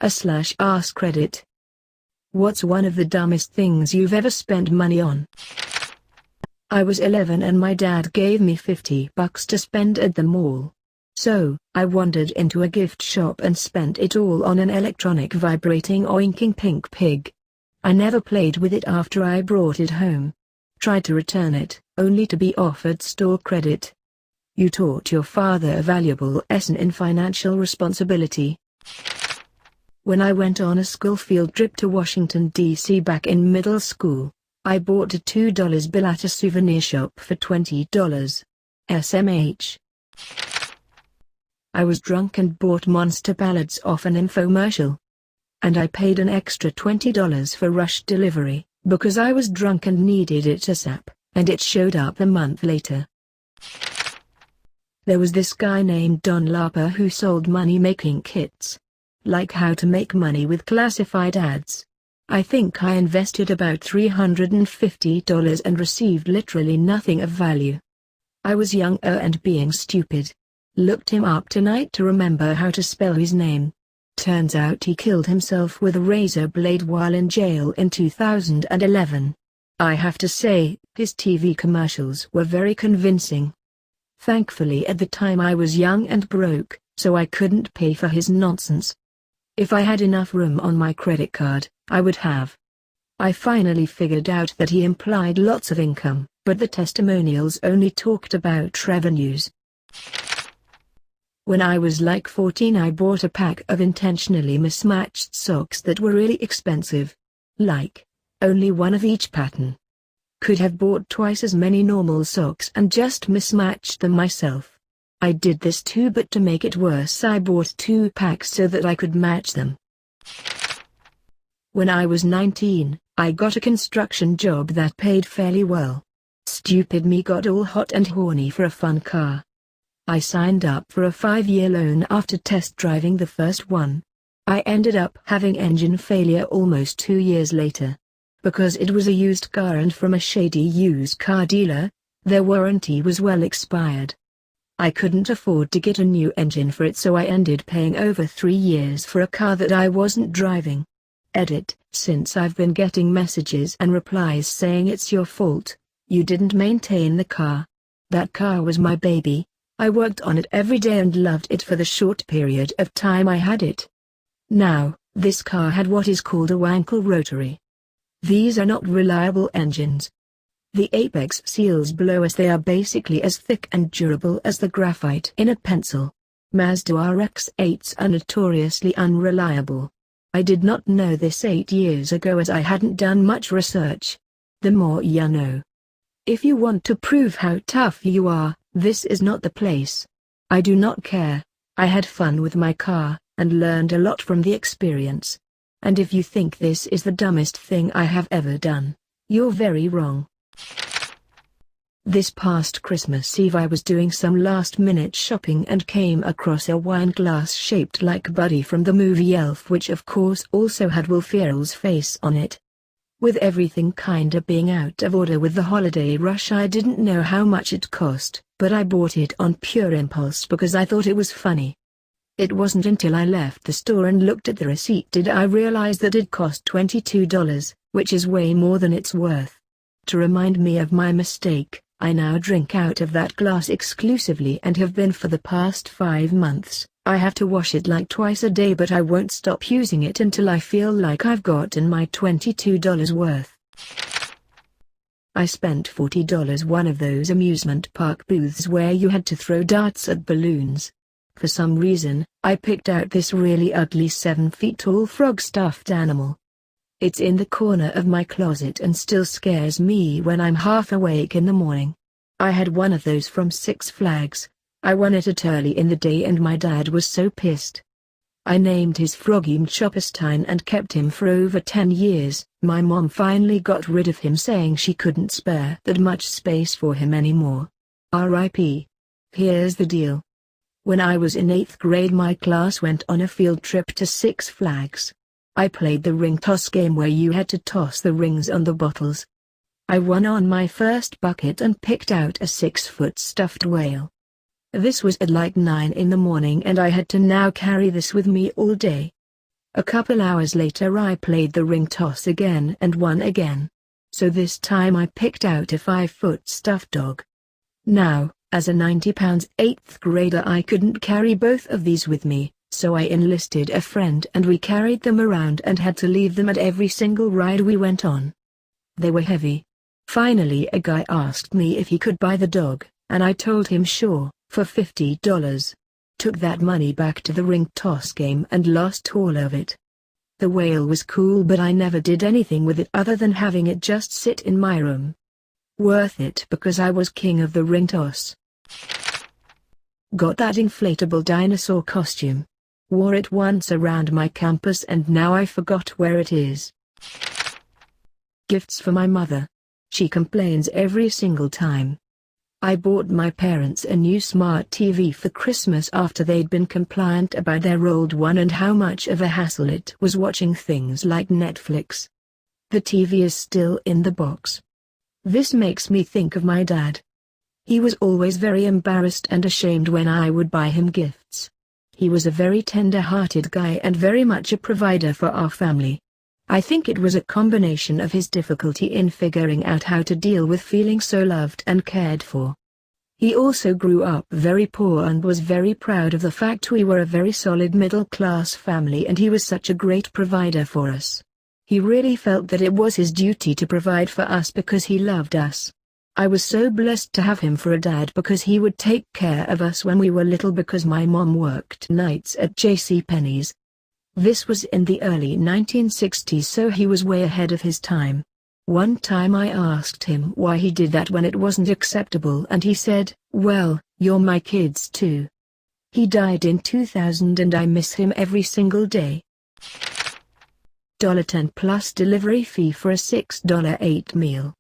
/askreddit. What's one of the dumbest things you've ever spent money on? I was 11 and my dad gave me $50 to spend at the mall. So, I wandered into a gift shop and spent it all on an electronic vibrating oinking pink pig. I never played with it after I brought it home. Tried to return it, only to be offered store credit. You taught your father a valuable lesson in financial responsibility. When I went on a school field trip to Washington, D.C. back in middle school, I bought a $2 bill at a souvenir shop for $20. SMH. I was drunk and bought monster pallets off an infomercial. And I paid an extra $20 for rush delivery, because I was drunk and needed it ASAP, and it showed up a month later. There was this guy named Don Lapper who sold money-making kits. Like how to make money with classified ads. I think I invested about $350 and received literally nothing of value. I was younger and being stupid. Looked him up tonight to remember how to spell his name. Turns out he killed himself with a razor blade while in jail in 2011. I have to say, his TV commercials were very convincing. Thankfully at the time I was young and broke, so I couldn't pay for his nonsense. If I had enough room on my credit card, I would have. I finally figured out that he implied lots of income, but the testimonials only talked about revenues. When I was like 14 I bought a pack of intentionally mismatched socks that were really expensive. Like, only one of each pattern. Could have bought twice as many normal socks and just mismatched them myself. I did this too, but to make it worse I bought 2 packs so that I could match them. When I was 19, I got a construction job that paid fairly well. Stupid me got all hot and horny for a fun car. I signed up for a 5-year loan after test driving the first one. I ended up having engine failure almost 2 years later. Because it was a used car and from a shady used car dealer, their warranty was well expired. I couldn't afford to get a new engine for it, so I ended paying over 3 years for a car that I wasn't driving. Edit. Since I've been getting messages and replies saying it's your fault, you didn't maintain the car. That car was my baby. I worked on it every day and loved it for the short period of time I had it. Now, this car had what is called a wankel rotary. These are not reliable engines. The apex seals blow as they are basically as thick and durable as the graphite in a pencil. Mazda RX-8s are notoriously unreliable. I did not know this 8 years ago as I hadn't done much research. The more you know. If you want to prove how tough you are, this is not the place. I do not care. I had fun with my car, and learned a lot from the experience. And if you think this is the dumbest thing I have ever done, you're very wrong. This past Christmas Eve I was doing some last-minute shopping and came across a wine glass shaped like Buddy from the movie Elf, which of course also had Will Ferrell's face on it. With everything kinda being out of order with the holiday rush, I didn't know how much it cost, but I bought it on pure impulse because I thought it was funny. It wasn't until I left the store and looked at the receipt did I realize that it cost $22, which is way more than it's worth. To remind me of my mistake, I now drink out of that glass exclusively and have been for the past 5 months. I have to wash it like twice a day, but I won't stop using it until I feel like I've gotten my $22 worth. I spent $40 one of those amusement park booths where you had to throw darts at balloons. For some reason, I picked out this really ugly 7 feet tall frog stuffed animal. It's in the corner of my closet and still scares me when I'm half awake in the morning. I had one of those from Six Flags. I won it at early in the day and my dad was so pissed. I named his Froggy Chopperstein and kept him for over 10 years. My mom finally got rid of him, saying she couldn't spare that much space for him anymore. R.I.P. Here's the deal. When I was in 8th grade my class went on a field trip to Six Flags. I played the ring toss game where you had to toss the rings on the bottles. I won on my first bucket and picked out a 6-foot stuffed whale. This was at like 9 in the morning and I had to now carry this with me all day. A couple hours later I played the ring toss again and won again. So this time I picked out a 5-foot stuffed dog. Now, as a 90-pound 8th grader I couldn't carry both of these with me, so I enlisted a friend and we carried them around and had to leave them at every single ride we went on. They were heavy. Finally a guy asked me if he could buy the dog, and I told him sure, for $50. Took that money back to the ring toss game and lost all of it. The whale was cool but I never did anything with it other than having it just sit in my room. Worth it because I was king of the ring toss. Got that inflatable dinosaur costume. Wore it once around my campus and now I forgot where it is. Gifts for my mother. She complains every single time. I bought my parents a new smart TV for Christmas after they'd been complained about their old one and how much of a hassle it was watching things like Netflix. The TV is still in the box. This makes me think of my dad. He was always very embarrassed and ashamed when I would buy him gifts. He was a very tender-hearted guy and very much a provider for our family. I think it was a combination of his difficulty in figuring out how to deal with feeling so loved and cared for. He also grew up very poor and was very proud of the fact we were a very solid middle-class family and he was such a great provider for us. He really felt that it was his duty to provide for us because he loved us. I was so blessed to have him for a dad because he would take care of us when we were little because my mom worked nights at JCPenney's. This was in the early 1960s so he was way ahead of his time. One time I asked him why he did that when it wasn't acceptable and he said, "Well, you're my kids too." He died in 2000 and I miss him every single day. $10 plus delivery fee for a $6.08 meal.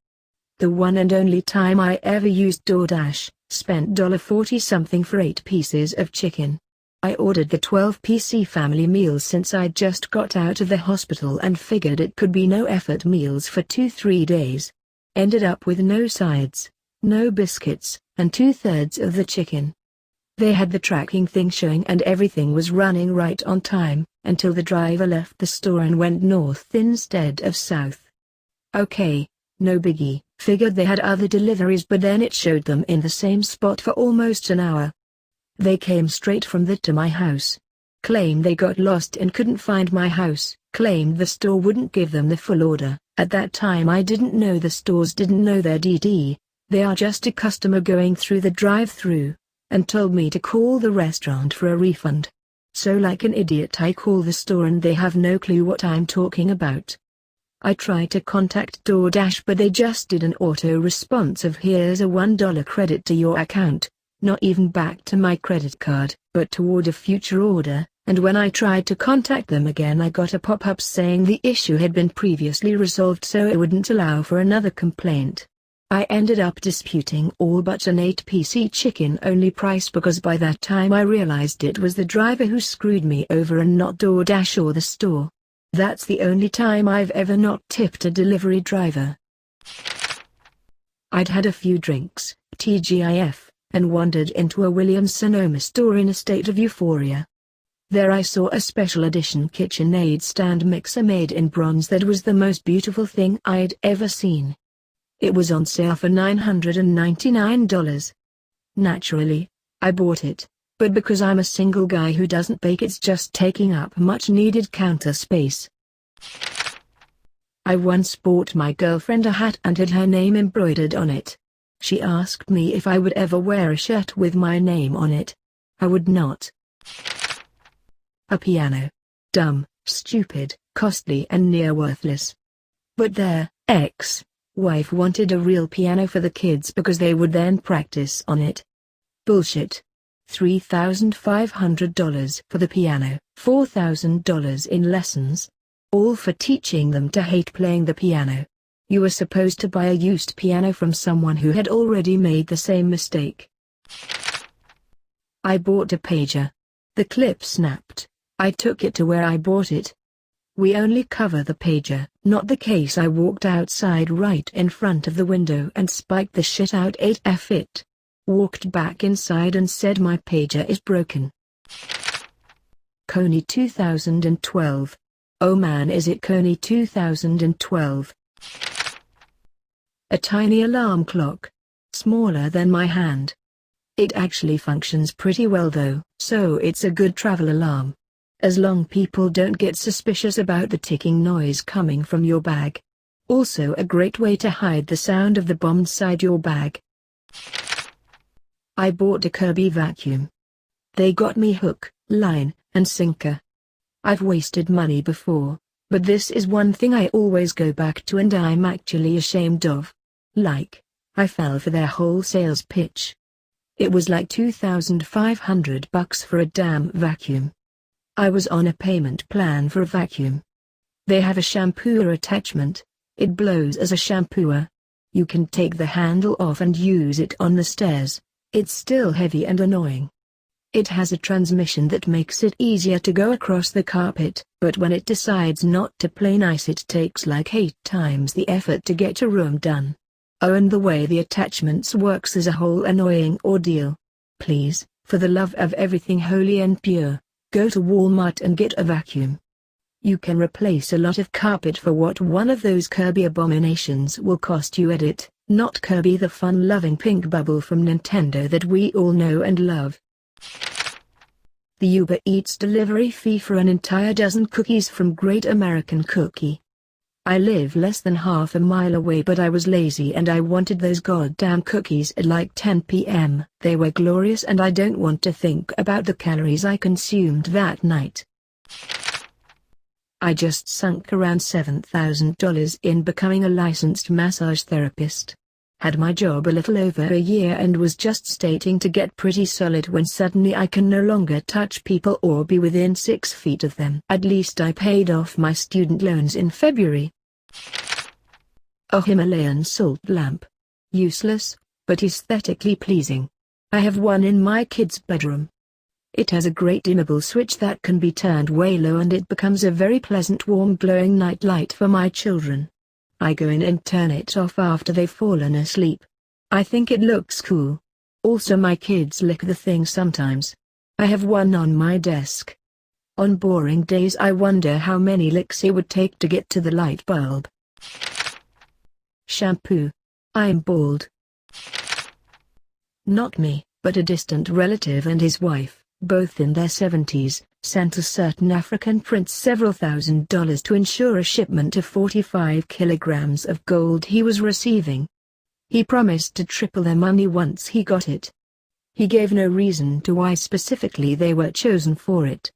The one and only time I ever used DoorDash, spent $40 something for 8 pieces of chicken. I ordered the 12-piece family meals since I'd just got out of the hospital and figured it could be no effort meals for 2-3 days. Ended up with no sides, no biscuits, and 2/3 of the chicken. They had the tracking thing showing and everything was running right on time, until the driver left the store and went north instead of south. Okay, no biggie, figured they had other deliveries but then it showed them in the same spot for almost an hour. They came straight from that to my house. Claimed they got lost and couldn't find my house, claimed the store wouldn't give them the full order. At that time I didn't know the stores didn't know their DD, they are just a customer going through the drive-thru, and told me to call the restaurant for a refund. So like an idiot I call the store and they have no clue what I'm talking about. I tried to contact DoorDash but they just did an auto response of "Here's a $1 credit to your account." Not even back to my credit card, but toward a future order, and when I tried to contact them again I got a pop-up saying the issue had been previously resolved so it wouldn't allow for another complaint. I ended up disputing all but an 8-piece chicken only price because by that time I realized it was the driver who screwed me over and not DoorDash or the store. That's the only time I've ever not tipped a delivery driver. I'd had a few drinks, TGIF, and wandered into a Williams-Sonoma store in a state of euphoria. There I saw a special edition KitchenAid stand mixer made in bronze that was the most beautiful thing I'd ever seen. It was on sale for $999. Naturally, I bought it, but because I'm a single guy who doesn't bake it's just taking up much needed counter space. I once bought my girlfriend a hat and had her name embroidered on it. She asked me if I would ever wear a shirt with my name on it. I would not. A piano. Dumb, stupid, costly and near worthless. But their ex-wife wanted a real piano for the kids because they would then practice on it. Bullshit. $3,500 for the piano, $4,000 in lessons. All for teaching them to hate playing the piano. You were supposed to buy a used piano from someone who had already made the same mistake. I bought a pager. The clip snapped. I took it to where I bought it. We only cover the pager, not the case. I walked outside right in front of the window and spiked the shit out 8F it. Walked back inside and said my pager is broken. Coney 2012. Oh man, is it Coney 2012. A tiny alarm clock. Smaller than my hand. It actually functions pretty well though, so it's a good travel alarm. As long people don't get suspicious about the ticking noise coming from your bag. Also a great way to hide the sound of the bomb inside your bag. I bought a Kirby vacuum. They got me hook, line, and sinker. I've wasted money before, but this is one thing I always go back to and I'm actually ashamed of. Like, I fell for their whole sales pitch. It was like $2,500 for a damn vacuum. I was on a payment plan for a vacuum. They have a shampooer attachment. It blows as a shampooer. You can take the handle off and use it on the stairs. It's still heavy and annoying. It has a transmission that makes it easier to go across the carpet, but when it decides not to play nice it takes like 8 times the effort to get a room done. Oh, and the way the attachments works is a whole annoying ordeal. Please, for the love of everything holy and pure, go to Walmart and get a vacuum. You can replace a lot of carpet for what one of those Kirby abominations will cost you. Edit, not Kirby the fun-loving pink bubble from Nintendo that we all know and love. The Uber Eats delivery fee for an entire dozen cookies from Great American Cookie. I live less than half a mile away, but I was lazy and I wanted those goddamn cookies at like 10 p.m. They were glorious and I don't want to think about the calories I consumed that night. I just sunk around $7,000 in becoming a licensed massage therapist. Had my job a little over a year and was just starting to get pretty solid when suddenly I can no longer touch people or be within 6 feet of them. At least I paid off my student loans in February. A Himalayan salt lamp. Useless, but aesthetically pleasing. I have one in my kid's bedroom. It has a great dimmable switch that can be turned way low and it becomes a very pleasant warm glowing night light for my children. I go in and turn it off after they've fallen asleep. I think it looks cool. Also my kids lick the thing sometimes. I have one on my desk. On boring days I wonder how many licks it would take to get to the light bulb. Shampoo. I'm bald. Not me, but a distant relative and his wife, both in their 70s, sent a certain African prince several $1,000s to ensure a shipment of 45 kilograms of gold he was receiving. He promised to triple their money once he got it. He gave no reason to why specifically they were chosen for it.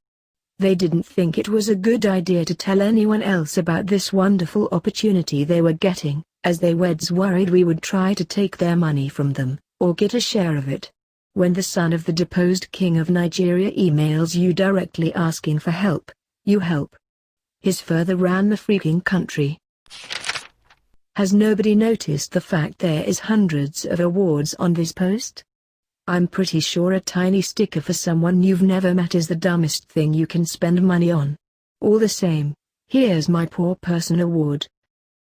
They didn't think it was a good idea to tell anyone else about this wonderful opportunity they were getting, as they were worried we would try to take their money from them, or get a share of it. When the son of the deposed king of Nigeria emails you directly asking for help, you help. His father ran the freaking country. Has nobody noticed the fact there is hundreds of awards on this post? I'm pretty sure a tiny sticker for someone you've never met is the dumbest thing you can spend money on. All the same, here's my poor person award.